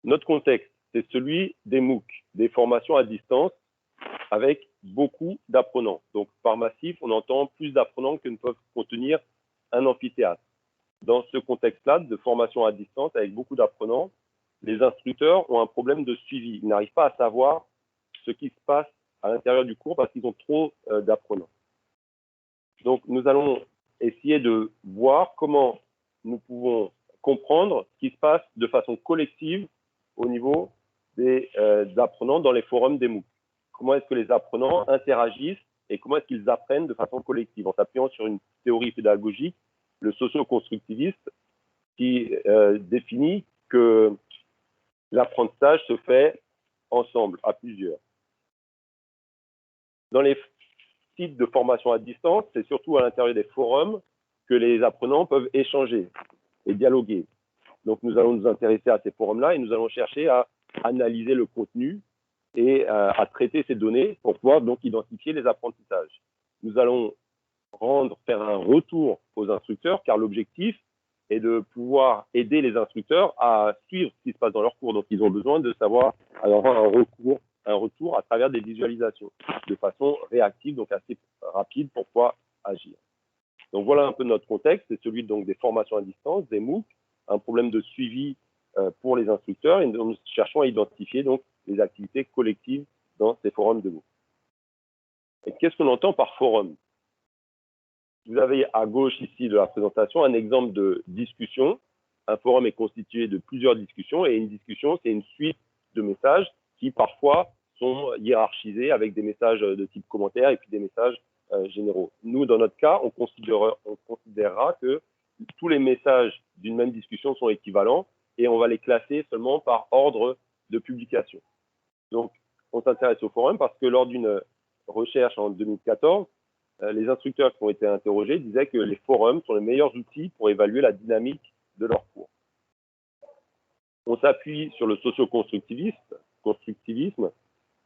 Notre contexte, c'est celui des MOOC, des formations à distance, avec beaucoup d'apprenants. Donc, par massif, on entend plus d'apprenants que ne peuvent contenir un amphithéâtre. Dans ce contexte-là, de formation à distance, avec beaucoup d'apprenants, les instructeurs ont un problème de suivi. Ils n'arrivent pas à savoir ce qui se passe à l'intérieur du cours parce qu'ils ont trop d'apprenants. Donc, nous allons essayer de voir comment nous pouvons comprendre ce qui se passe de façon collective au niveau des apprenants dans les forums des MOOC. Comment est-ce que les apprenants interagissent et comment est-ce qu'ils apprennent de façon collective en s'appuyant sur une théorie pédagogique, le socio-constructiviste, qui définit que l'apprentissage se fait ensemble, à plusieurs. Dans les sites de formation à distance, c'est surtout à l'intérieur des forums que les apprenants peuvent échanger et dialoguer. Donc, nous allons nous intéresser à ces forums-là et nous allons chercher à analyser le contenu et à traiter ces données pour pouvoir donc identifier les apprentissages. Nous allons faire un retour aux instructeurs car l'objectif est de pouvoir aider les instructeurs à suivre ce qui se passe dans leur cours. Donc, ils ont besoin de savoir avoir un retour à travers des visualisations de façon réactive, donc assez rapide pour pouvoir agir. Donc, voilà un peu notre contexte, c'est celui donc des formations à distance, des MOOC, un problème de suivi pour les instructeurs et nous cherchons à identifier donc les activités collectives dans ces forums de MOOC. Et qu'est-ce qu'on entend par forum? Vous avez à gauche ici de la présentation un exemple de discussion. Un forum est constitué de plusieurs discussions et une discussion, c'est une suite de messages qui parfois sont hiérarchisés avec des messages de type commentaire et puis des messages généraux. Nous, dans notre cas, on considérera que tous les messages d'une même discussion sont équivalents et on va les classer seulement par ordre de publication. Donc, on s'intéresse au forum parce que lors d'une recherche en 2014, les instructeurs qui ont été interrogés disaient que les forums sont les meilleurs outils pour évaluer la dynamique de leur cours. On s'appuie sur le socio-constructivisme,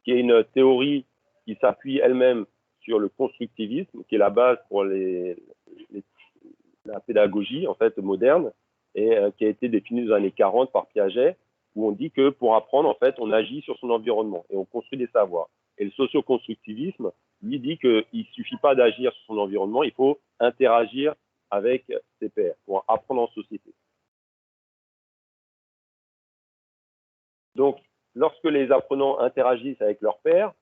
qui est une théorie qui s'appuie elle-même sur le constructivisme, qui est la base pour la pédagogie en fait moderne et qui a été définie dans les années 40 par Piaget, où on dit que pour apprendre, en fait, on agit sur son environnement et on construit des savoirs. Et le socio-constructivisme, lui, dit qu'il ne suffit pas d'agir sur son environnement, il faut interagir avec ses pairs pour apprendre en société. Donc, lorsque les apprenants interagissent avec leurs pairs,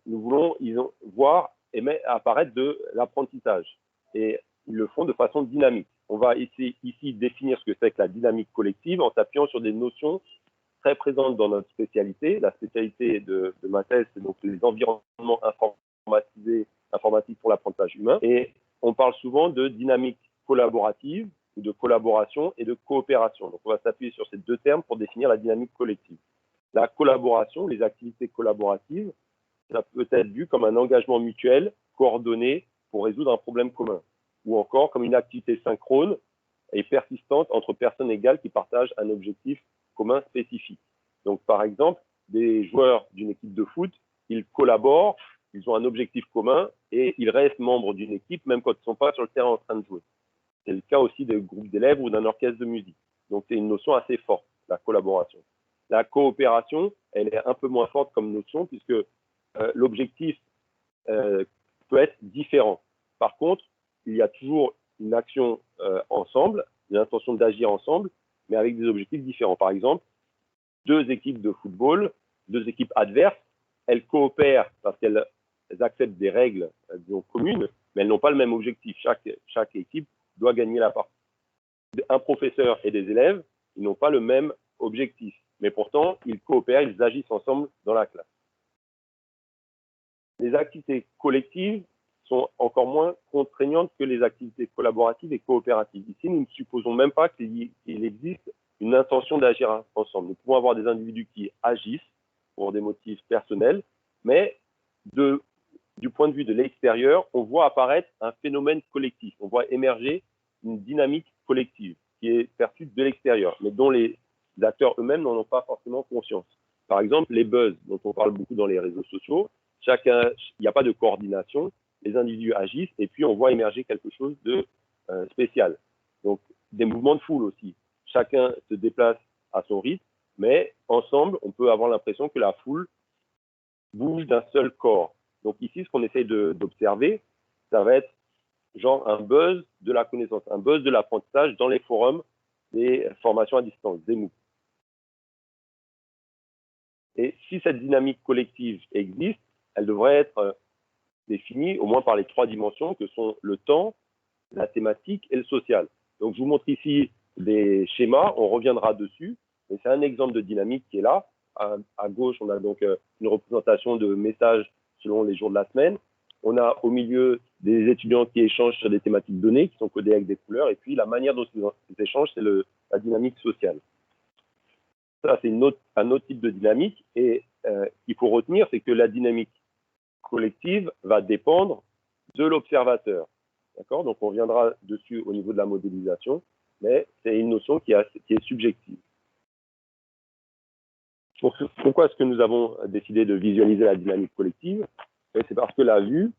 nous voulons voir apparaître de l'apprentissage. Et ils le font de façon dynamique. On va ici définir ce que c'est que la dynamique collective en s'appuyant sur des notions très présentes dans notre spécialité. La spécialité de ma thèse, c'est donc les environnements informatiques pour l'apprentissage humain. Et on parle souvent de dynamique collaborative, de collaboration et de coopération. Donc, on va s'appuyer sur ces deux termes pour définir la dynamique collective. La collaboration, les activités collaboratives, ça peut être vu comme un engagement mutuel, coordonné pour résoudre un problème commun, ou encore comme une activité synchrone et persistante entre personnes égales qui partagent un objectif commun spécifique. Donc, par exemple, des joueurs d'une équipe de foot, ils collaborent, ils ont un objectif commun et ils restent membres d'une équipe même quand ils ne sont pas sur le terrain en train de jouer. C'est le cas aussi des groupes d'élèves ou d'un orchestre de musique. Donc, c'est une notion assez forte, la collaboration. La coopération, elle est un peu moins forte comme notion puisque l'objectif peut être différent. Par contre, il y a toujours une action ensemble, une intention d'agir ensemble, mais avec des objectifs différents. Par exemple, deux équipes de football, deux équipes adverses, elles coopèrent parce qu'elles acceptent des règles disons, communes, mais elles n'ont pas le même objectif. Chaque équipe doit gagner la partie. Un professeur et des élèves, ils n'ont pas le même objectif, mais pourtant, ils coopèrent, ils agissent ensemble dans la classe. Les activités collectives sont encore moins contraignantes que les activités collaboratives et coopératives. Ici, nous ne supposons même pas qu'il existe une intention d'agir ensemble. Nous pouvons avoir des individus qui agissent pour des motifs personnels, mais du point de vue de l'extérieur, on voit apparaître un phénomène collectif. On voit émerger une dynamique collective qui est perçue de l'extérieur, mais dont les acteurs eux-mêmes n'en ont pas forcément conscience. Par exemple, les buzz, dont on parle beaucoup dans les réseaux sociaux, il n'y a pas de coordination, les individus agissent et puis on voit émerger quelque chose de spécial. Donc, des mouvements de foule aussi. Chacun se déplace à son rythme, mais ensemble, on peut avoir l'impression que la foule bouge d'un seul corps. Donc ici, ce qu'on essaye d'observer, ça va être genre un buzz de la connaissance, un buzz de l'apprentissage dans les forums des formations à distance, des MOOC. Et si cette dynamique collective existe, elle devrait être définie au moins par les 3 dimensions que sont le temps, la thématique et le social. Donc je vous montre ici des schémas, on reviendra dessus, mais c'est un exemple de dynamique qui est là. À gauche, on a donc une représentation de messages selon les jours de la semaine. On a au milieu des étudiants qui échangent sur des thématiques données, qui sont codées avec des couleurs, et puis la manière dont ils échangent, c'est la dynamique sociale. Ça, c'est un autre type de dynamique, et qu'il faut retenir, c'est que la dynamique collective va dépendre de l'observateur. D'accord? Donc, on reviendra dessus au niveau de la modélisation, mais c'est une notion qui est subjective. Pourquoi est-ce que nous avons décidé de visualiser la dynamique collective? C'est parce que la vue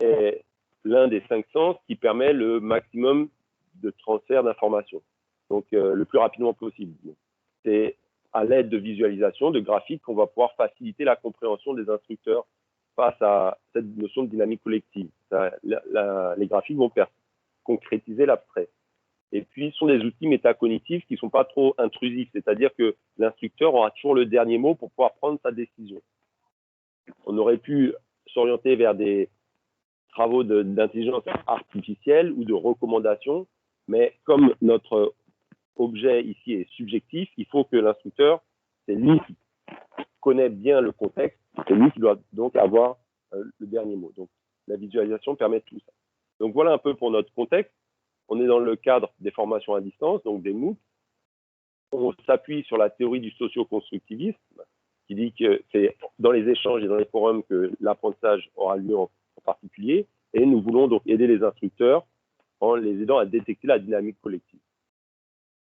est l'un des 5 sens qui permet le maximum de transfert d'informations, donc le plus rapidement possible. C'est à l'aide de visualisation, de graphiques, qu'on va pouvoir faciliter la compréhension des instructeurs face à cette notion de dynamique collective. Les graphiques vont faire concrétiser l'abstrait. Et puis, ce sont des outils métacognitifs qui ne sont pas trop intrusifs, c'est-à-dire que l'instructeur aura toujours le dernier mot pour pouvoir prendre sa décision. On aurait pu s'orienter vers des travaux d'intelligence artificielle ou de recommandation, mais comme notre objet ici est subjectif, il faut que l'instructeur, c'est lui qui connaît bien le contexte, c'est lui qui doit donc avoir le dernier mot. Donc, la visualisation permet tout ça. Donc, voilà un peu pour notre contexte. On est dans le cadre des formations à distance, donc des MOOC. On s'appuie sur la théorie du socio-constructivisme, qui dit que c'est dans les échanges et dans les forums que l'apprentissage aura lieu en particulier. Et nous voulons donc aider les instructeurs en les aidant à détecter la dynamique collective.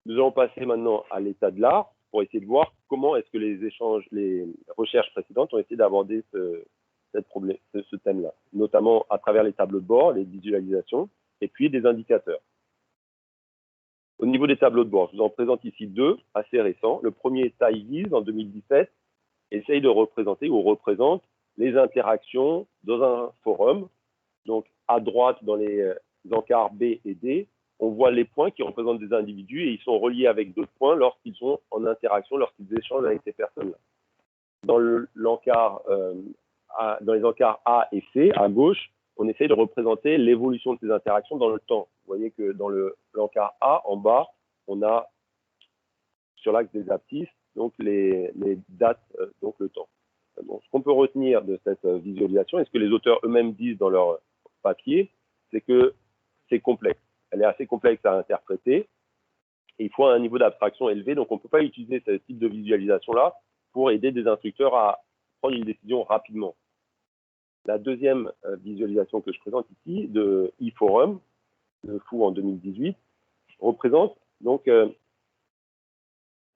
Nous allons passer maintenant à l'état de l'art pour essayer de voir comment est-ce que les recherches précédentes ont essayé d'aborder ce thème-là, notamment à travers les tableaux de bord, les visualisations, et puis des indicateurs. Au niveau des tableaux de bord, je vous en présente ici 2 assez récents. Le premier, TiViz, en 2017, essaye de représenter ou représente les interactions dans un forum. Donc, à droite, dans les encarts B et D, on voit les points qui représentent des individus et ils sont reliés avec d'autres points lorsqu'ils sont en interaction, lorsqu'ils échangent avec ces personnes-là. Dans les encarts A et C, à gauche, on essaie de représenter l'évolution de ces interactions dans le temps. Vous voyez que dans l'encart A, en bas, on a sur l'axe des abscisses donc les dates, donc le temps. Bon, ce qu'on peut retenir de cette visualisation, et ce que les auteurs eux-mêmes disent dans leur papier, c'est que c'est complexe. Elle est assez complexe à interpréter. Et il faut un niveau d'abstraction élevé, donc on ne peut pas utiliser ce type de visualisation-là pour aider des instructeurs à prendre une décision rapidement. La deuxième visualisation que je présente ici, de eForum, de FOU en 2018, représente donc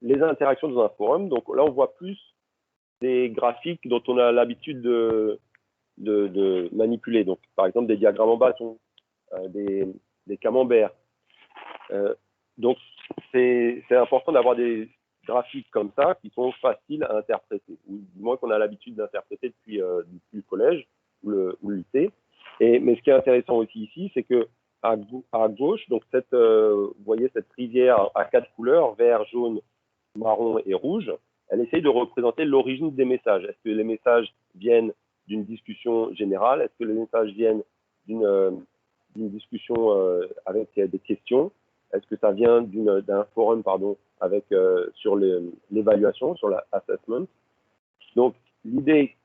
les interactions dans un forum. Donc là, on voit plus des graphiques dont on a l'habitude de manipuler. Donc, par exemple, des diagrammes en bâton, des camemberts. Donc, c'est important d'avoir des graphiques comme ça qui sont faciles à interpréter, ou du moins qu'on a l'habitude d'interpréter depuis le collège ou le lycée. Mais ce qui est intéressant aussi ici, c'est que à gauche, donc vous voyez cette rivière à 4 couleurs, vert, jaune, marron et rouge, elle essaye de représenter l'origine des messages. Est-ce que les messages viennent d'une discussion générale? Est-ce que les messages viennent d'une discussion avec des questions? Est-ce que ça vient d'un forum, avec sur l'évaluation, sur l'assessment? Donc, l'idée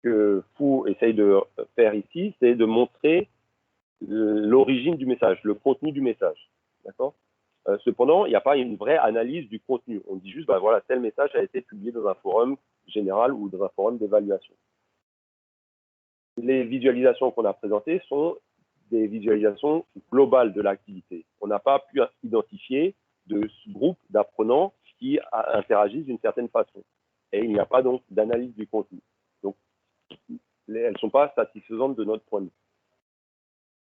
que Fou essaye de faire ici, c'est de montrer l'origine du message, le contenu du message. D'accord? Cependant, il n'y a pas une vraie analyse du contenu. On dit juste, ben voilà, tel message a été publié dans un forum général ou dans un forum d'évaluation. Les visualisations qu'on a présentées sont des visualisations globales de l'activité. On n'a pas pu identifier de groupes d'apprenants qui interagissent d'une certaine façon. Et il n'y a pas donc d'analyse du contenu. Donc, elles ne sont pas satisfaisantes de notre point de vue.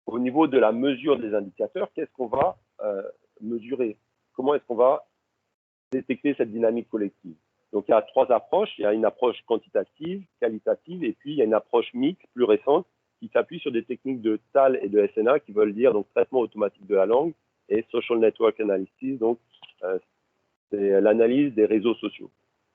Au niveau de la mesure des indicateurs, qu'est-ce qu'on va mesurer? Comment est-ce qu'on va détecter cette dynamique collective. Donc, il y a trois approches. Il y a une approche quantitative, qualitative, et puis il y a une approche mixte, plus récente, qui s'appuie sur des techniques de TAL et de SNA, qui veulent dire donc traitement automatique de la langue, et Social Network Analysis, donc c'est l'analyse des réseaux sociaux.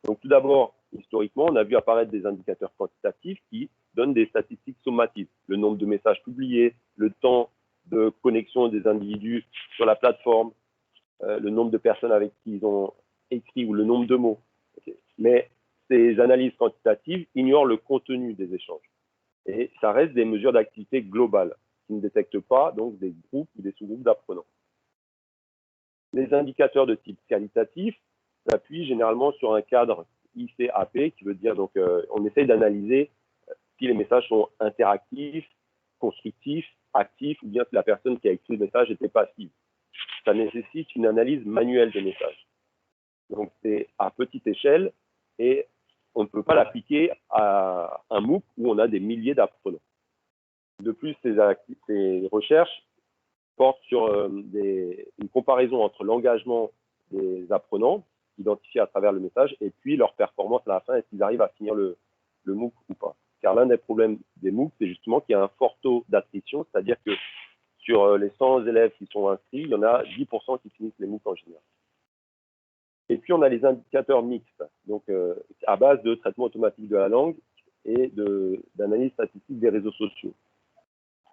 Donc, tout d'abord, historiquement, on a vu apparaître des indicateurs quantitatifs qui donnent des statistiques sommatives, le nombre de messages publiés, le temps de connexion des individus sur la plateforme, le nombre de personnes avec qui ils ont écrit ou le nombre de mots. Okay. Mais ces analyses quantitatives ignorent le contenu des échanges. Et ça reste des mesures d'activité globales qui ne détectent pas donc des groupes ou des sous-groupes d'apprenants. Les indicateurs de type qualitatif s'appuient généralement sur un cadre ICAP qui veut dire donc on essaye d'analyser si les messages sont interactifs, constructifs, actifs ou bien si la personne qui a écrit le message était passive. Ça nécessite une analyse manuelle des messages. Donc, c'est à petite échelle et on ne peut pas l'appliquer à un MOOC où on a des milliers d'apprenants. De plus, ces recherches portent sur une comparaison entre l'engagement des apprenants, identifiés à travers le message, et puis leur performance à la fin, est-ce qu'ils arrivent à finir le MOOC ou pas. Car l'un des problèmes des MOOC, c'est justement qu'il y a un fort taux d'attrition, c'est-à-dire que sur les 100 élèves qui sont inscrits, il y en a 10% qui finissent les MOOC en général. Et puis, on a les indicateurs mixtes, donc à base de traitement automatique de la langue et d'analyse statistique des réseaux sociaux.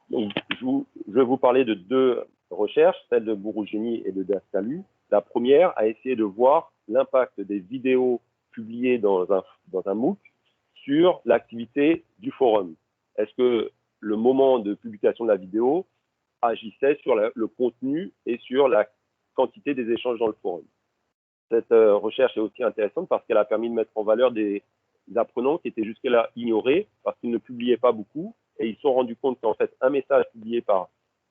Donc, je vais vous parler de deux recherches, celle de Bourougeni et de Dascalu. La première a essayé de voir l'impact des vidéos publiées dans un MOOC sur l'activité du forum. Est-ce que le moment de publication de la vidéo agissait sur le contenu et sur la quantité des échanges dans le forum? Cette recherche est aussi intéressante parce qu'elle a permis de mettre en valeur des apprenants qui étaient jusque-là ignorés parce qu'ils ne publiaient pas beaucoup et ils se sont rendus compte qu'en fait, un message publié par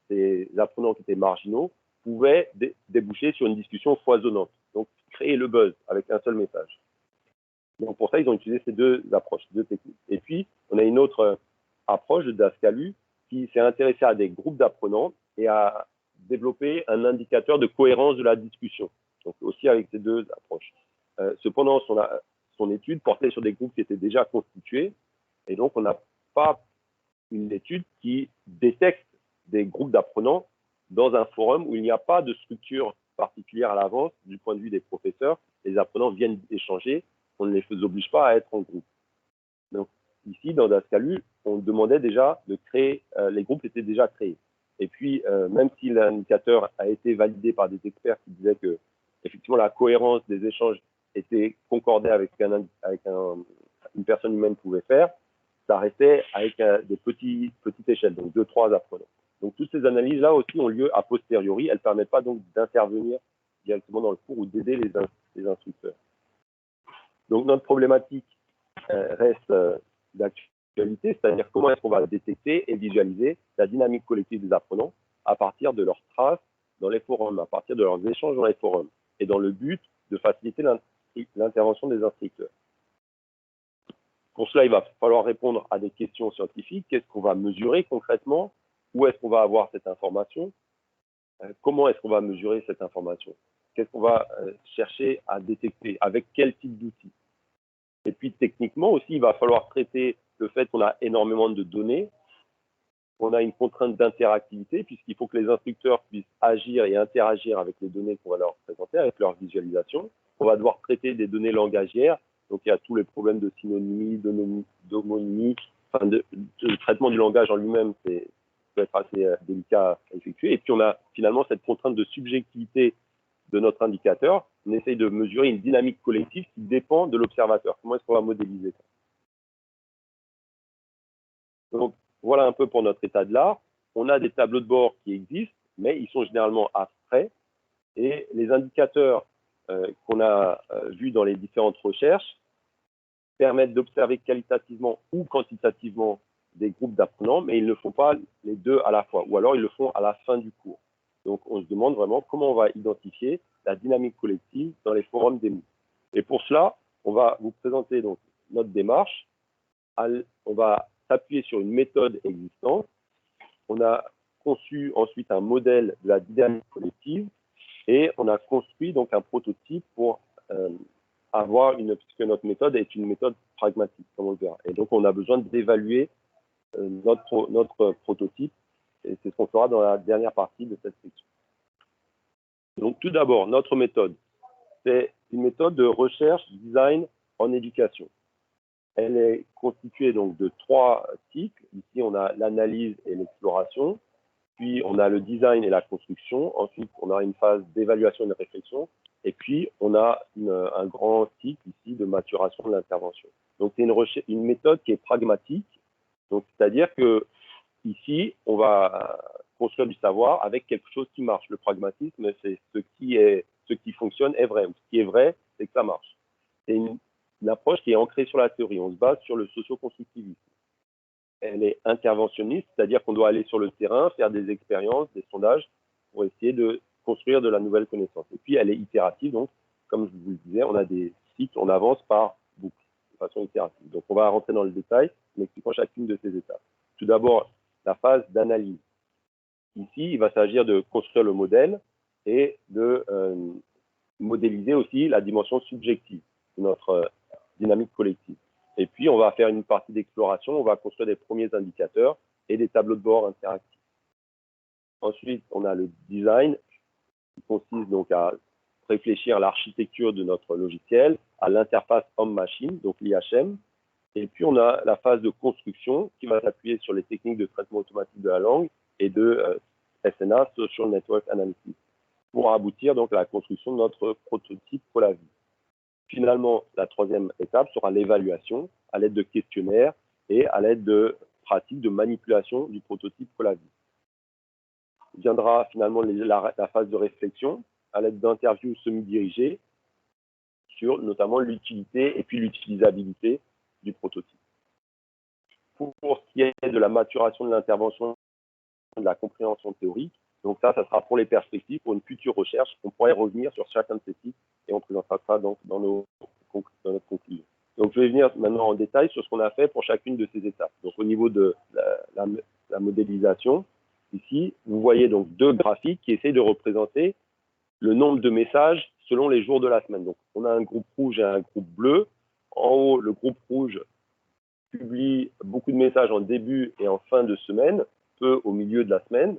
des apprenants qui étaient marginaux pouvait déboucher sur une discussion foisonnante, donc créer le buzz avec un seul message. Donc pour ça, ils ont utilisé ces deux approches, deux techniques. Et puis, on a une autre approche de Dascalu qui s'est intéressée à des groupes d'apprenants et a développé un indicateur de cohérence de la discussion. Donc aussi avec ces deux approches. Cependant, son étude portait sur des groupes qui étaient déjà constitués, et donc on n'a pas une étude qui détecte des groupes d'apprenants dans un forum où il n'y a pas de structure particulière à l'avance du point de vue des professeurs. Les apprenants viennent échanger, on ne les oblige pas à être en groupe. Donc ici, dans Dascalu, on demandait déjà de créer, les groupes étaient déjà créés. Et puis, même si l'indicateur a été validé par des experts qui disaient que effectivement, la cohérence des échanges était concordée avec une personne humaine pouvait faire, ça restait avec des petites échelles, donc 2-3 apprenants. Donc, toutes ces analyses-là aussi ont lieu a posteriori. Elles ne permettent pas donc d'intervenir directement dans le cours ou d'aider les instructeurs. Donc, notre problématique reste d'actualité, c'est-à-dire comment est-ce qu'on va détecter et visualiser la dynamique collective des apprenants à partir de leurs traces dans les forums, à partir de leurs échanges dans les forums, et dans le but de faciliter l'intervention des instructeurs. Pour cela, il va falloir répondre à des questions scientifiques. Qu'est-ce qu'on va mesurer concrètement? Où est-ce qu'on va avoir cette information? Comment est-ce qu'on va mesurer cette information? Qu'est-ce qu'on va chercher à détecter? Avec quel type d'outils? Et puis, techniquement aussi, il va falloir traiter le fait qu'on a énormément de données. On a une contrainte d'interactivité puisqu'il faut que les instructeurs puissent agir et interagir avec les données qu'on va leur présenter, avec leur visualisation. On va devoir traiter des données langagières. Donc, il y a tous les problèmes de synonymie, d'homonymie, enfin de traitement du langage en lui-même, peut être assez délicat à effectuer. Et puis, on a finalement cette contrainte de subjectivité de notre indicateur. On essaye de mesurer une dynamique collective qui dépend de l'observateur. Comment est-ce qu'on va modéliser ça? Donc, voilà un peu pour notre état de l'art. On a des tableaux de bord qui existent, mais ils sont généralement abstraits. Et les indicateurs qu'on a vus dans les différentes recherches permettent d'observer qualitativement ou quantitativement des groupes d'apprenants, mais ils ne font pas les deux à la fois, ou alors ils le font à la fin du cours. Donc, on se demande vraiment comment on va identifier la dynamique collective dans les forums des MOOC. Et pour cela, on va vous présenter donc notre démarche. On va s'appuyer sur une méthode existante. On a conçu ensuite un modèle de la dynamique collective et on a construit donc un prototype pour puisque notre méthode est une méthode pragmatique, comme on le verra. Et donc, on a besoin d'évaluer notre prototype, et c'est ce qu'on fera dans la dernière partie de cette section. Donc, tout d'abord, notre méthode, c'est une méthode de recherche design en éducation. Elle est constituée donc de 3 cycles. Ici, on a l'analyse et l'exploration. Puis, on a le design et la construction. Ensuite, on a une phase d'évaluation et de réflexion. Et puis, on a un grand cycle ici de maturation de l'intervention. Donc, c'est une méthode qui est pragmatique. Donc, c'est-à-dire que ici, on va construire du savoir avec quelque chose qui marche. Le pragmatisme, c'est ce qui fonctionne est vrai. Ce qui est vrai, c'est que ça marche. C'est une approche qui est ancrée sur la théorie. On se base sur le socio-constructivisme. Elle est interventionniste, c'est-à-dire qu'on doit aller sur le terrain, faire des expériences, des sondages pour essayer de construire de la nouvelle connaissance. Et puis, elle est itérative, donc, comme je vous le disais, on a des cycles, on avance par boucle, de façon itérative. Donc, on va rentrer dans le détail, en expliquant chacune de ces étapes. Tout d'abord, la phase d'analyse. Ici, il va s'agir de construire le modèle et de modéliser aussi la dimension subjective de notre dynamique collective. Et puis, on va faire une partie d'exploration, on va construire des premiers indicateurs et des tableaux de bord interactifs. Ensuite, on a le design, qui consiste donc à réfléchir à l'architecture de notre logiciel, à l'interface homme-machine, donc l'IHM. Et puis, on a la phase de construction qui va s'appuyer sur les techniques de traitement automatique de la langue et de SNA, Social Network Analysis, pour aboutir donc à la construction de notre prototype Colavi. Finalement, la troisième étape sera l'évaluation à l'aide de questionnaires et à l'aide de pratiques de manipulation du prototype Colavi. Viendra finalement la phase de réflexion à l'aide d'interviews semi-dirigées sur notamment l'utilité et puis l'utilisabilité du prototype. Pour ce qui est de la maturation de l'intervention, de la compréhension théorique, donc ça sera pour les perspectives, pour une future recherche. On pourrait revenir sur chacun de ces cycles et on présentera ça donc dans notre conclusion. Donc je vais venir maintenant en détail sur ce qu'on a fait pour chacune de ces étapes. Donc au niveau de la modélisation, ici, vous voyez donc 2 graphiques qui essayent de représenter le nombre de messages selon les jours de la semaine. Donc on a un groupe rouge et un groupe bleu. En haut, le groupe rouge publie beaucoup de messages en début et en fin de semaine, peu au milieu de la semaine.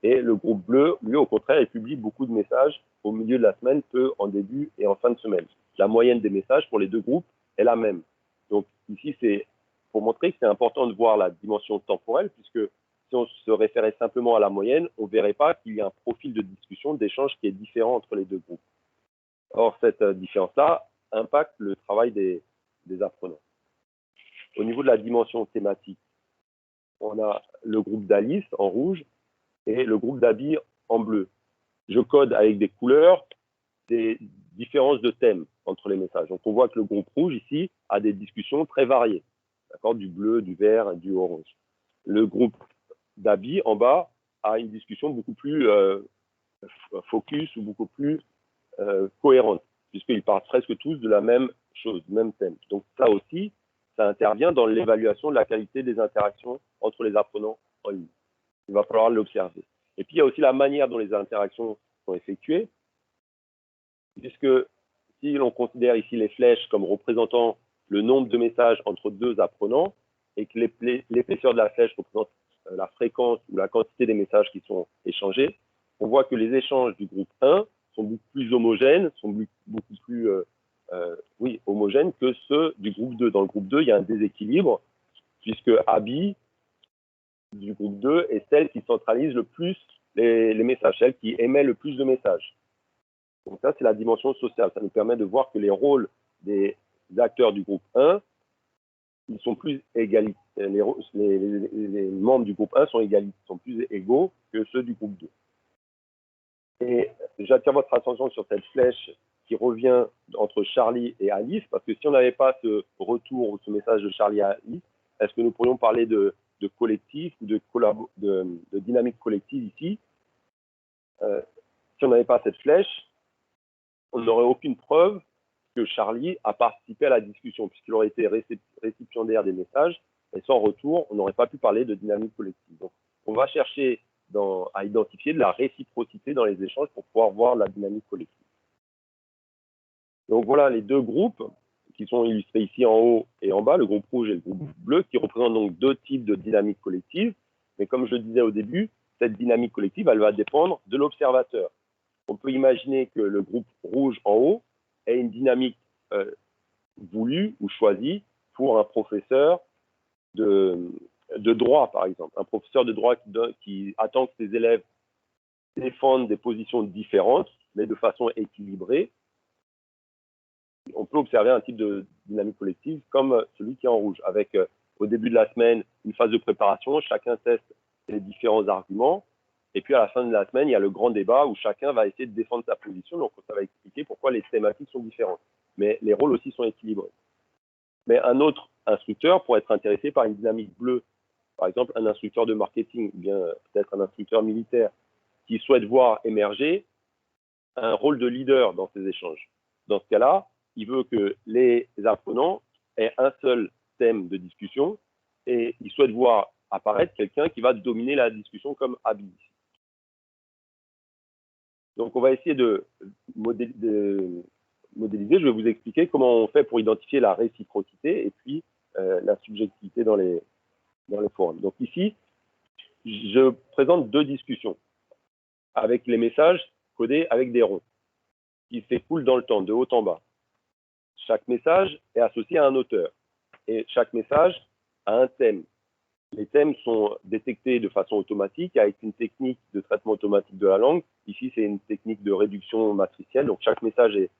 Et le groupe bleu, lui, au contraire, il publie beaucoup de messages au milieu de la semaine, peu en début et en fin de semaine. La moyenne des messages pour les 2 groupes est la même. Donc ici, c'est pour montrer que c'est important de voir la dimension temporelle, puisque si on se référait simplement à la moyenne, on ne verrait pas qu'il y a un profil de discussion, d'échange qui est différent entre les 2 groupes. Or, cette différence-là impacte le travail des apprenants. Au niveau de la dimension thématique, on a le groupe d'Alice en rouge et le groupe d'Abby en bleu. Je code avec des couleurs des différences de thèmes entre les messages. Donc, on voit que le groupe rouge, ici, a des discussions très variées, du bleu, du vert, du orange. Le groupe d'Abby, en bas, a une discussion beaucoup plus focus ou beaucoup plus cohérente, puisqu'ils parlent presque tous de la même chose, du même thème. Donc, ça aussi, ça intervient dans l'évaluation de la qualité des interactions entre les apprenants en ligne. Il va falloir l'observer. Et puis, il y a aussi la manière dont les interactions sont effectuées, puisque si l'on considère ici les flèches comme représentant le nombre de messages entre 2 apprenants et que l'épaisseur de la flèche représente la fréquence ou la quantité des messages qui sont échangés, on voit que les échanges du groupe 1 sont beaucoup plus homogènes, homogènes que ceux du groupe 2. Dans le groupe 2, il y a un déséquilibre, puisque Abby, du groupe 2, est celle qui centralise le plus les messages, celle qui émet le plus de messages. Donc ça, c'est la dimension sociale. Ça nous permet de voir que les rôles des acteurs du groupe 1, ils sont plus égalité. Les membres du groupe 1 sont plus égaux que ceux du groupe 2. Et j'attire votre attention sur cette flèche qui revient entre Charlie et Alice, parce que si on n'avait pas ce retour ou ce message de Charlie à Alice, est-ce que nous pourrions parler de collectif ou de dynamique collective ici? Si on n'avait pas cette flèche, on n'aurait aucune preuve que Charlie a participé à la discussion, puisqu'il aurait été récipiendaire des messages, et sans retour, on n'aurait pas pu parler de dynamique collective. Donc, on va chercher à identifier de la réciprocité dans les échanges pour pouvoir voir la dynamique collective. Donc voilà les deux groupes qui sont illustrés ici en haut et en bas, le groupe rouge et le groupe bleu, qui représentent donc deux types de dynamique collective. Mais comme je le disais au début, cette dynamique collective, elle va dépendre de l'observateur. On peut imaginer que le groupe rouge en haut ait une dynamique voulue ou choisie pour un professeur de droit, par exemple. Un professeur de droit qui attend que ses élèves défendent des positions différentes, mais de façon équilibrée. On peut observer un type de dynamique collective comme celui qui est en rouge, avec au début de la semaine une phase de préparation, chacun teste les différents arguments, et puis à la fin de la semaine, il y a le grand débat où chacun va essayer de défendre sa position, donc ça va expliquer pourquoi les thématiques sont différentes. Mais les rôles aussi sont équilibrés. Mais un autre instructeur pourrait être intéressé par une dynamique bleue, par exemple un instructeur de marketing, ou bien peut-être un instructeur militaire, qui souhaite voir émerger un rôle de leader dans ces échanges. Dans ce cas-là, il veut que les apprenants aient un seul thème de discussion et il souhaite voir apparaître quelqu'un qui va dominer la discussion comme habile. Donc, on va essayer de modéliser. Je vais vous expliquer comment on fait pour identifier la réciprocité et puis la subjectivité dans les forums. Donc ici, je présente deux discussions avec les messages codés avec des ronds qui s'écoulent dans le temps, de haut en bas. Chaque message est associé à un auteur et chaque message a un thème. Les thèmes sont détectés de façon automatique avec une technique de traitement automatique de la langue. Ici, c'est une technique de réduction matricielle. Donc, chaque message est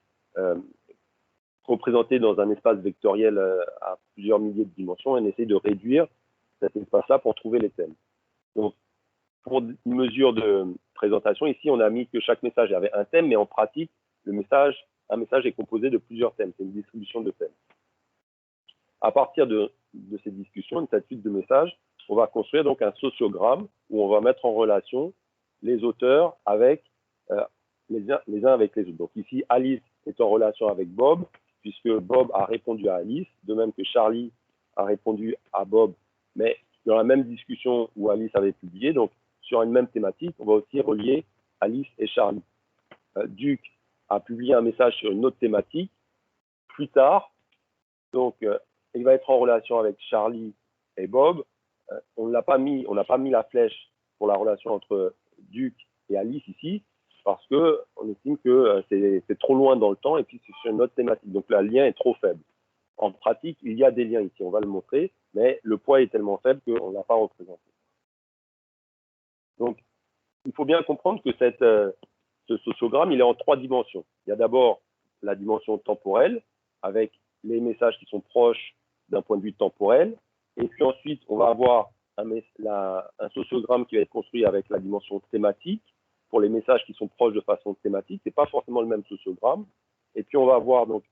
représenté dans un espace vectoriel à plusieurs milliers de dimensions et on essaie de réduire cet espace-là pour trouver les thèmes. Donc, pour une mesure de présentation, ici, on a mis que chaque message avait un thème, mais en pratique, un message est composé de plusieurs thèmes. C'est une distribution de thèmes. À partir de cette discussion, de cette suite de messages, on va construire donc un sociogramme où on va mettre en relation les auteurs avec les uns avec les autres. Donc ici, Alice est en relation avec Bob, puisque Bob a répondu à Alice, de même que Charlie a répondu à Bob, mais dans la même discussion où Alice avait publié. Donc, sur une même thématique, on va aussi relier Alice et Charlie. Duke a publié un message sur une autre thématique plus tard. Donc, il va être en relation avec Charlie et Bob. On n'a pas mis la flèche pour la relation entre Duke et Alice ici, parce qu'on estime que c'est trop loin dans le temps et puis c'est sur une autre thématique. Donc, le lien est trop faible. En pratique, il y a des liens ici, on va le montrer, mais le poids est tellement faible qu'on ne l'a pas représenté. Donc, il faut bien comprendre que ce sociogramme, il est en trois dimensions. Il y a d'abord la dimension temporelle, avec les messages qui sont proches d'un point de vue temporel. Et puis ensuite, on va avoir un sociogramme qui va être construit avec la dimension thématique, pour les messages qui sont proches de façon thématique. Ce n'est pas forcément le même sociogramme. Et puis, on va avoir donc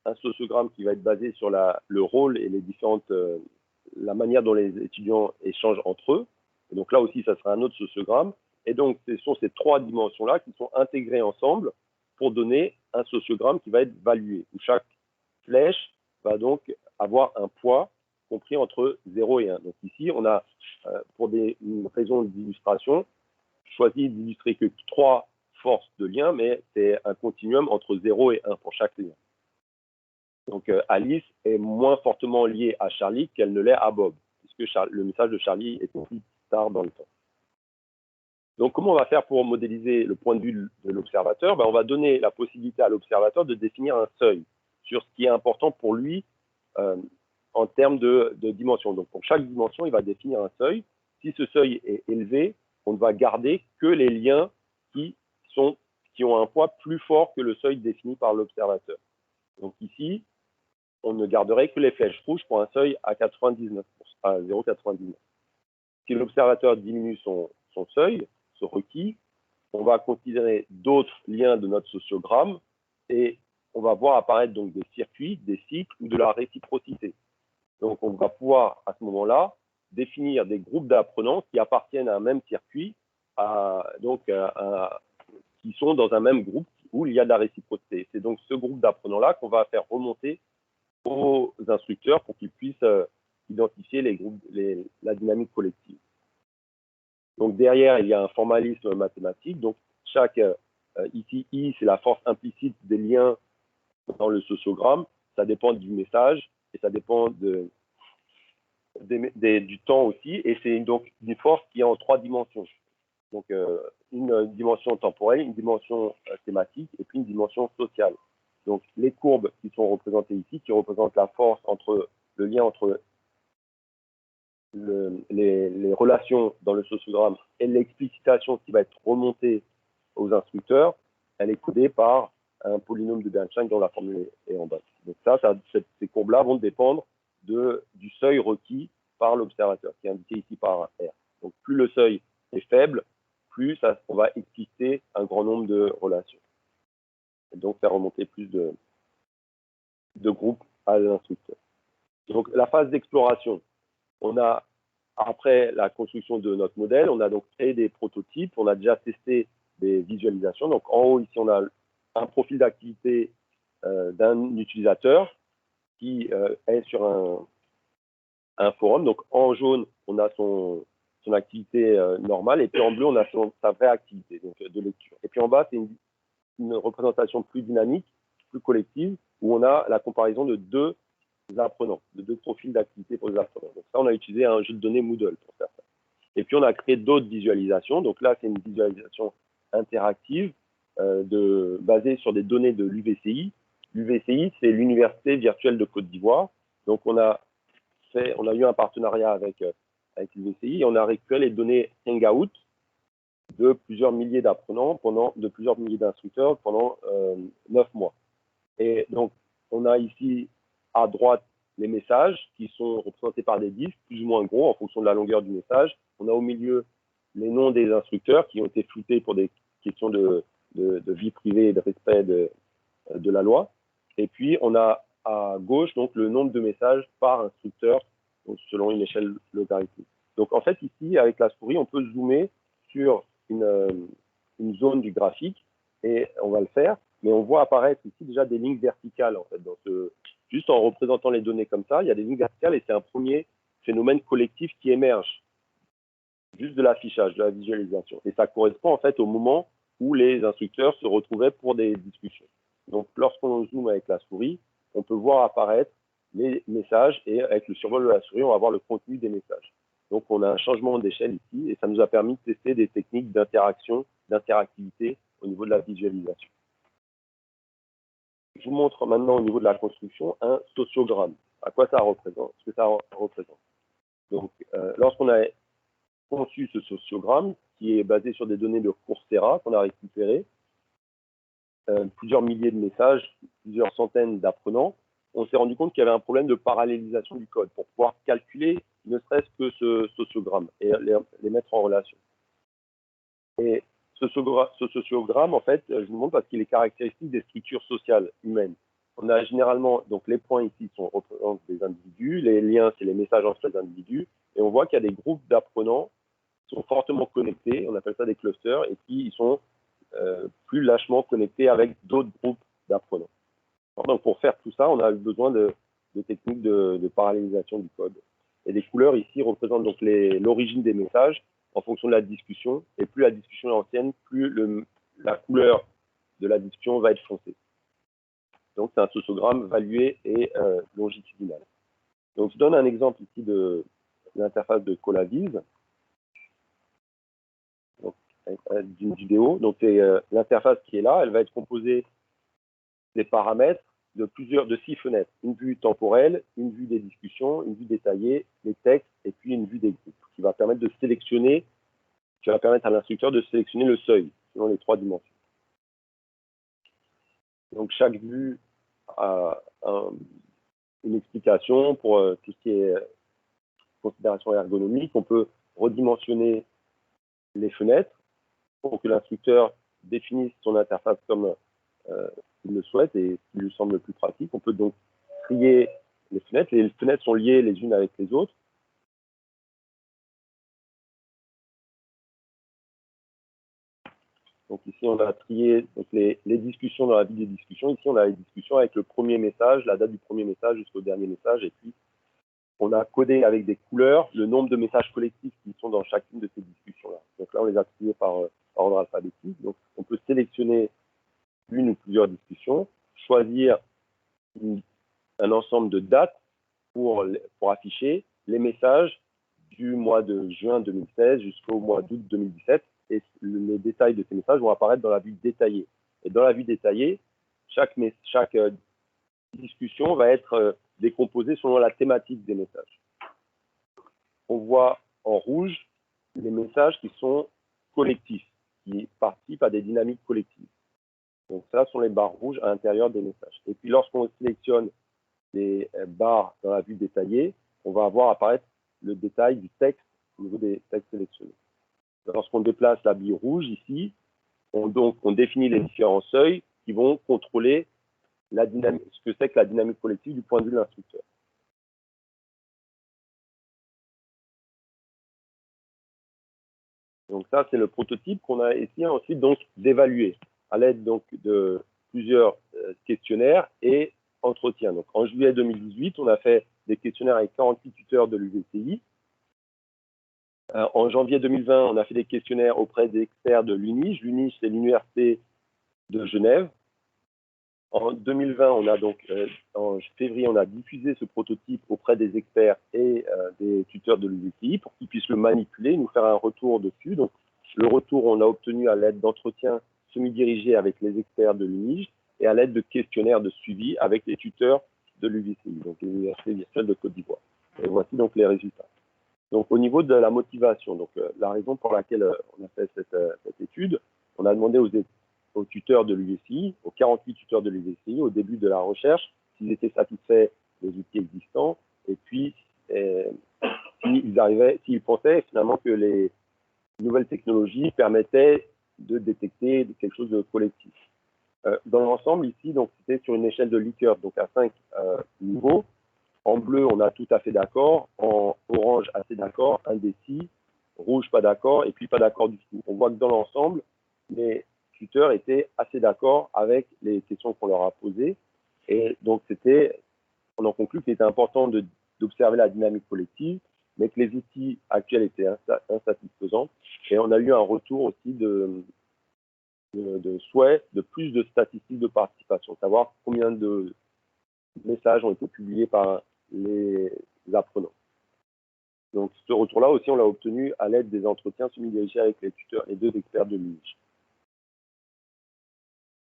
un sociogramme qui va être basé sur le rôle et les la manière dont les étudiants échangent entre eux. Et donc là aussi, ça sera un autre sociogramme. Et donc, ce sont ces trois dimensions-là qui sont intégrées ensemble pour donner un sociogramme qui va être valué, où chaque flèche va donc avoir un poids compris entre 0 et 1. Donc ici, on a, pour une raison d'illustration, choisi d'illustrer que trois forces de lien, mais c'est un continuum entre 0 et 1 pour chaque lien. Donc Alice est moins fortement liée à Charlie qu'elle ne l'est à Bob, puisque le message de Charlie est plus tard dans le temps. Donc, comment on va faire pour modéliser le point de vue de l'observateur? On va donner la possibilité à l'observateur de définir un seuil sur ce qui est important pour lui en termes de dimension. Donc, pour chaque dimension, il va définir un seuil. Si ce seuil est élevé, on ne va garder que les liens qui ont un poids plus fort que le seuil défini par l'observateur. Donc ici, on ne garderait que les flèches rouges pour un seuil à 0,99. Si l'observateur diminue son seuil, ce requis, on va considérer d'autres liens de notre sociogramme et on va voir apparaître donc des circuits, des cycles ou de la réciprocité. Donc, on va pouvoir, à ce moment-là, définir des groupes d'apprenants qui appartiennent à un même circuit, qui sont dans un même groupe où il y a de la réciprocité. C'est donc ce groupe d'apprenants-là qu'on va faire remonter aux instructeurs pour qu'ils puissent identifier la dynamique collective. Donc, derrière, il y a un formalisme mathématique. Donc, ici, I, c'est la force implicite des liens dans le sociogramme, ça dépend du message et ça dépend du temps aussi. Et c'est donc une force qui est en 3 dimensions. Donc, une dimension temporelle, une dimension thématique et puis une dimension sociale. Donc, les courbes qui sont représentées ici, qui représentent la force entre le lien entre les relations dans le sociogramme et l'explicitation qui va être remontée aux instructeurs, elle est codée par un polynôme de Bernstein dont la formule est en bas. Donc ces courbes-là vont dépendre du seuil requis par l'observateur, qui est indiqué ici par R. Donc plus le seuil est faible, plus on va expliciter un grand nombre de relations. Et donc faire remonter plus de groupes à l'instructeur. Donc la phase d'exploration, on a, après la construction de notre modèle, on a donc créé des prototypes, on a déjà testé des visualisations. Donc en haut, ici, on a un profil d'activité d'un utilisateur qui est sur un forum. Donc en jaune, on a son activité normale, et puis en bleu, on a sa vraie activité donc, de lecture. Et puis en bas, c'est une représentation plus dynamique, plus collective, où on a la comparaison de 2 apprenants, de 2 profils d'activité pour les apprenants. Donc ça, on a utilisé un jeu de données Moodle pour faire ça. Et puis on a créé d'autres visualisations. Donc là, c'est une visualisation interactive basée sur des données de l'UVCI. L'UVCI, c'est l'Université virtuelle de Côte d'Ivoire. Donc on a eu un partenariat avec l'UVCI et on a récupéré les données Hangout de plusieurs milliers d'apprenants, de plusieurs milliers d'instructeurs pendant 9 mois. Et donc, on a ici à droite les messages qui sont représentés par des disques plus ou moins gros en fonction de la longueur du message. On a au milieu les noms des instructeurs qui ont été floutés pour des questions de vie privée et de respect de la loi. Et puis, on a à gauche donc le nombre de messages par instructeur donc, selon une échelle logarithmique. Donc, en fait, ici, avec la souris, on peut zoomer sur une zone du graphique et on va le faire. Mais on voit apparaître ici déjà des lignes verticales, en fait. Juste en représentant les données comme ça, il y a des lignes verticales et c'est un premier phénomène collectif qui émerge juste de l'affichage, de la visualisation. Et ça correspond en fait au moment où les instructeurs se retrouvaient pour des discussions. Donc, lorsqu'on zoome avec la souris, on peut voir apparaître les messages et avec le survol de la souris, on va voir le contenu des messages. Donc, on a un changement d'échelle ici et ça nous a permis de tester des techniques d'interaction, d'interactivité au niveau de la visualisation. Je vous montre maintenant au niveau de la construction un sociogramme. À quoi ça représente? Ce que ça représente. Donc, lorsqu'on a conçu ce sociogramme, qui est basé sur des données de Coursera qu'on a récupérées, plusieurs milliers de messages, plusieurs centaines d'apprenants, on s'est rendu compte qu'il y avait un problème de parallélisation du code pour pouvoir calculer ne serait-ce que ce sociogramme et les mettre en relation. Et ce sociogramme, en fait, je vous montre parce qu'il est caractéristique des structures sociales humaines. On a généralement, donc les points ici représentent des individus, les liens, c'est les messages entre les individus, et on voit qu'il y a des groupes d'apprenants qui sont fortement connectés, on appelle ça des clusters, et puis ils sont plus lâchement connectés avec d'autres groupes d'apprenants. Donc pour faire tout ça, on a eu besoin de techniques de parallélisation du code. Et les couleurs ici représentent donc l'origine des messages en fonction de la discussion, et plus la discussion est ancienne, plus la couleur de la discussion va être foncée. Donc c'est un sociogramme valué et longitudinal. Donc je donne un exemple ici de l'interface de Colaviz, d'une vidéo. Donc c'est l'interface qui est là, elle va être composée des paramètres de 6 fenêtres. Une vue temporelle, une vue des discussions, une vue détaillée, les textes, et puis une vue des groupes, qui va permettre de sélectionner, qui va permettre à l'instructeur de sélectionner le seuil, selon les 3 dimensions. Donc chaque vue a une explication pour tout ce qui est considération ergonomique. On peut redimensionner les fenêtres pour que l'instructeur définisse son interface comme il le souhaite et ce qui lui semble le plus pratique. On peut donc trier les fenêtres. Les fenêtres sont liées les unes avec les autres. Donc ici, on a trié donc les discussions dans la vie des discussions. Ici, on a les discussions avec le premier message, la date du premier message jusqu'au dernier message. Et puis, on a codé avec des couleurs le nombre de messages collectifs qui sont dans chacune de ces discussions-là. Donc là, on les a triés par ordre alphabétique. Donc, on peut sélectionner une ou plusieurs discussions, choisir un ensemble de dates pour afficher les messages du mois de juin 2016 jusqu'au mois d'août 2017. Et les détails de ces messages vont apparaître dans la vue détaillée. Et dans la vue détaillée, chaque discussion va être décomposée selon la thématique des messages. On voit en rouge les messages qui sont collectifs, qui participent à des dynamiques collectives. Donc ça sont les barres rouges à l'intérieur des messages. Et puis lorsqu'on sélectionne les barres dans la vue détaillée, on va voir apparaître le détail du texte au niveau des textes sélectionnés. Lorsqu'on déplace la bille rouge ici, on définit les différents seuils qui vont contrôler la dynamique, ce que c'est que la dynamique collective du point de vue de l'instructeur. Donc ça, c'est le prototype qu'on a essayé ensuite d'évaluer à l'aide de plusieurs questionnaires et entretiens. Donc en juillet 2018, on a fait des questionnaires avec 48 tuteurs de l'UVCI. En janvier 2020, on a fait des questionnaires auprès des experts de l'UNIGE. l'UNIGE, c'est l'Université de Genève. En 2020, on a en février, on a diffusé ce prototype auprès des experts et des tuteurs de l'UVCI pour qu'ils puissent le manipuler, nous faire un retour dessus. Donc, le retour, on l'a obtenu à l'aide d'entretiens semi-dirigés avec les experts de l'UNIGE et à l'aide de questionnaires de suivi avec les tuteurs de l'UVCI, donc l'Université virtuelle de Côte d'Ivoire. Et voici donc les résultats. Donc, au niveau de la motivation, donc la raison pour laquelle on a fait cette étude, on a demandé aux tuteurs de l'UVCI, aux 48 tuteurs de l'UVCI, au début de la recherche, s'ils étaient satisfaits des outils existants, et puis s'ils pensaient finalement que les nouvelles technologies permettaient de détecter quelque chose de collectif. Dans l'ensemble, ici, donc c'était sur une échelle de Likert, donc à 5 niveaux. En bleu, on a tout à fait d'accord. En orange, assez d'accord. Indécis. Rouge, pas d'accord. Et puis pas d'accord du tout. On voit que dans l'ensemble, les tuteurs étaient assez d'accord avec les questions qu'on leur a posées. Et donc, on en conclut qu'il était important d'observer la dynamique collective, mais que les outils actuels étaient insatisfaisants. Et on a eu un retour aussi de souhait de plus de statistiques de participation, savoir combien de messages ont été publiés par les apprenants. Donc, ce retour-là aussi, on l'a obtenu à l'aide des entretiens semi-dirigés avec les tuteurs et 2 experts de l'UNIGE.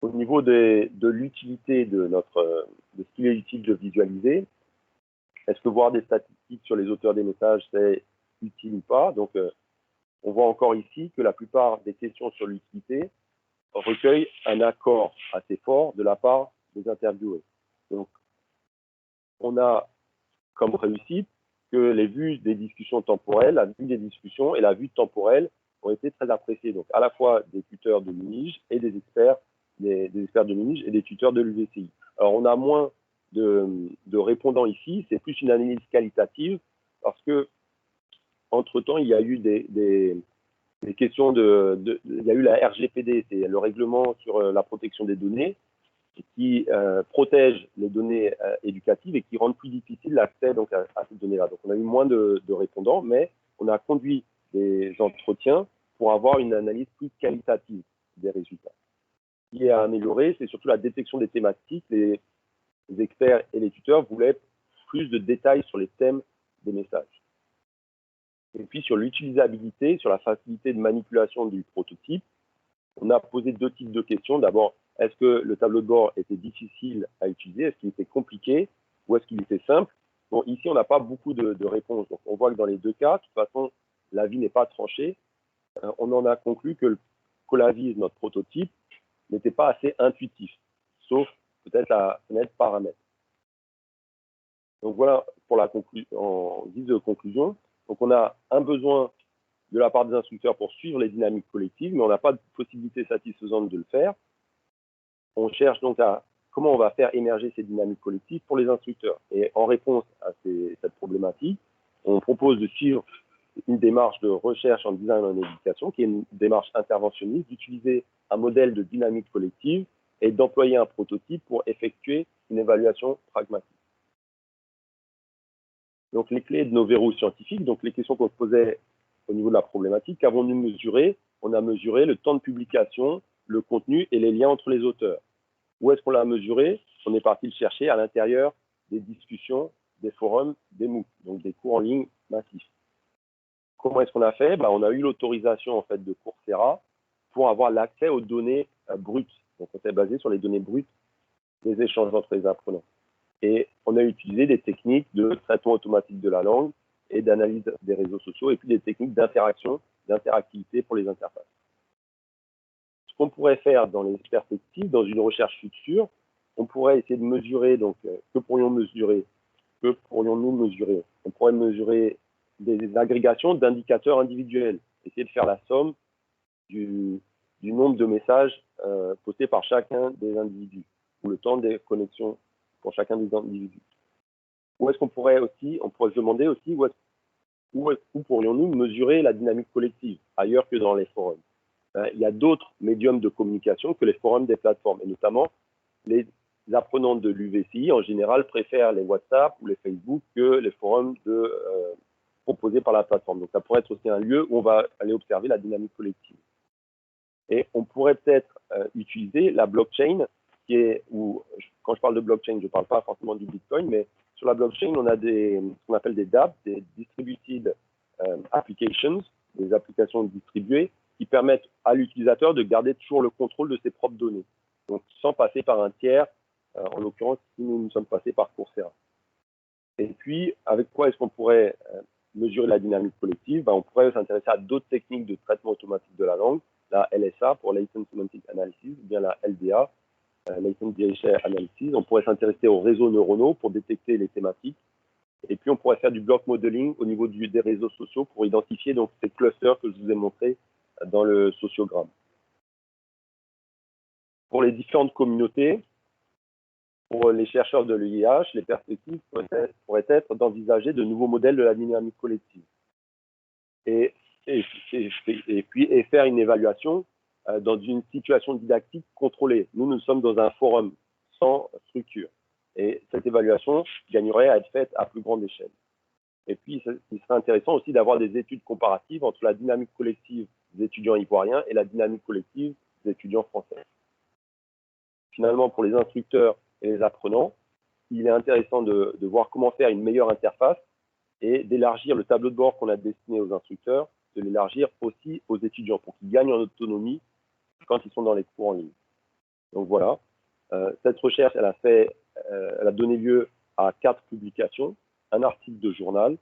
Au niveau de l'utilité de ce qu'il est utile de visualiser, est-ce que voir des statistiques sur les auteurs des messages, c'est utile ou pas? Donc, on voit encore ici que la plupart des questions sur l'utilité recueillent un accord assez fort de la part des interviewés. Donc, on a comme réussite que les vues des discussions temporelles, la vue des discussions et la vue temporelle ont été très appréciées. Donc, à la fois des tuteurs de l'UNIGE et des experts de l'UNIGE et des tuteurs de l'UVCI. Alors, on a moins de répondants ici, c'est plus une analyse qualitative parce que, entre-temps, il y a eu des questions il y a eu la RGPD, c'est le règlement sur la protection des données, qui protège les données éducatives et qui rendent plus difficile l'accès à ces données-là. Donc, on a eu moins de répondants, mais on a conduit des entretiens pour avoir une analyse plus qualitative des résultats. Ce qui est à améliorer, c'est surtout la détection des thématiques. Les experts et les tuteurs voulaient plus de détails sur les thèmes des messages. Et puis, sur l'utilisabilité, sur la facilité de manipulation du prototype, on a posé 2 types de questions. D'abord, est-ce que le tableau de bord était difficile à utiliser? Est-ce qu'il était compliqué? Ou est-ce qu'il était simple? Bon, ici, on n'a pas beaucoup de réponses. Donc, on voit que dans les 2 cas, de toute façon, l'avis n'est pas tranché. On en a conclu que le Colaviz, notre prototype, n'était pas assez intuitif, sauf peut-être la fenêtre paramètres. Donc, voilà pour en guise de conclusion. Donc, on a un besoin de la part des instructeurs pour suivre les dynamiques collectives, mais on n'a pas de possibilité satisfaisante de le faire. On cherche donc à comment on va faire émerger ces dynamiques collectives pour les instructeurs. Et en réponse à cette problématique, on propose de suivre une démarche de recherche en design et en éducation, qui est une démarche interventionniste, d'utiliser un modèle de dynamique collective et d'employer un prototype pour effectuer une évaluation pragmatique. Donc, les clés de nos verrous scientifiques, donc les questions qu'on se posait au niveau de la problématique, qu'avons-nous mesuré? On a mesuré le temps de publication, le contenu et les liens entre les auteurs. Où est-ce qu'on l'a mesuré? on est parti le chercher à l'intérieur des discussions, des forums, des MOOC, donc des cours en ligne massifs. Comment est-ce qu'on a fait? On a eu l'autorisation en fait de Coursera pour avoir l'accès aux données brutes. Donc on s'est basé sur les données brutes des échanges entre les apprenants. Et on a utilisé des techniques de traitement automatique de la langue et d'analyse des réseaux sociaux, et puis des techniques d'interaction, d'interactivité pour les interfaces. Ce qu'on pourrait faire dans les perspectives, dans une recherche future, on pourrait essayer de mesurer, donc que pourrions-nous mesurer? On pourrait mesurer des agrégations d'indicateurs individuels, essayer de faire la somme du nombre de messages postés par chacun des individus, ou le temps des connexions pour chacun des individus. Où est-ce qu'on pourrait aussi, on pourrait se demander aussi où pourrions-nous mesurer la dynamique collective, ailleurs que dans les forums. Il y a d'autres médiums de communication que les forums des plateformes, et notamment les apprenants de l'UVCI, en général, préfèrent les WhatsApp ou les Facebook que les forums proposés par la plateforme. Donc, ça pourrait être aussi un lieu où on va aller observer la dynamique collective. Et on pourrait peut-être utiliser la blockchain, quand je parle de blockchain, je ne parle pas forcément du Bitcoin, mais sur la blockchain, on a ce qu'on appelle des DApp, des Distributed Applications, des applications distribuées, qui permettent à l'utilisateur de garder toujours le contrôle de ses propres données, donc sans passer par un tiers, en l'occurrence si nous sommes passés par Coursera. Et puis, avec quoi est-ce qu'on pourrait mesurer la dynamique collective? On pourrait s'intéresser à d'autres techniques de traitement automatique de la langue, la LSA pour Latent Semantic Analysis, ou bien la LDA, Latent Data Analysis. On pourrait s'intéresser aux réseaux neuronaux pour détecter les thématiques. Et puis, on pourrait faire du block modeling au niveau des réseaux sociaux pour identifier donc ces clusters que je vous ai montrés dans le sociogramme. Pour les différentes communautés, pour les chercheurs de l'UIH, les perspectives pourraient être d'envisager de nouveaux modèles de la dynamique collective et faire une évaluation dans une situation didactique contrôlée. Nous sommes dans un forum sans structure et cette évaluation gagnerait à être faite à plus grande échelle. Et puis, il serait intéressant aussi d'avoir des études comparatives entre la dynamique collective des étudiants ivoiriens et la dynamique collective des étudiants français. Finalement, pour les instructeurs et les apprenants, il est intéressant de voir comment faire une meilleure interface et d'élargir le tableau de bord qu'on a destiné aux instructeurs, de l'élargir aussi aux étudiants pour qu'ils gagnent en autonomie quand ils sont dans les cours en ligne. Donc voilà, cette recherche, elle a donné lieu à 4 publications, un article de journal,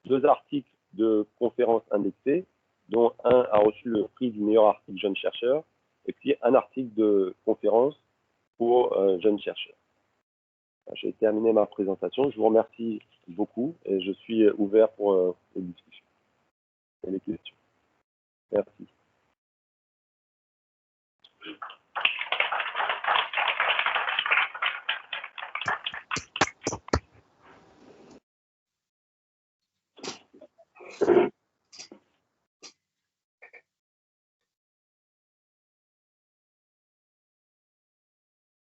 2 articles de conférences indexées, dont un a reçu le prix du meilleur article jeune chercheur, et puis un article de conférence pour jeunes chercheurs. J'ai terminé ma présentation. Je vous remercie beaucoup et je suis ouvert pour les discussions et les questions. Merci.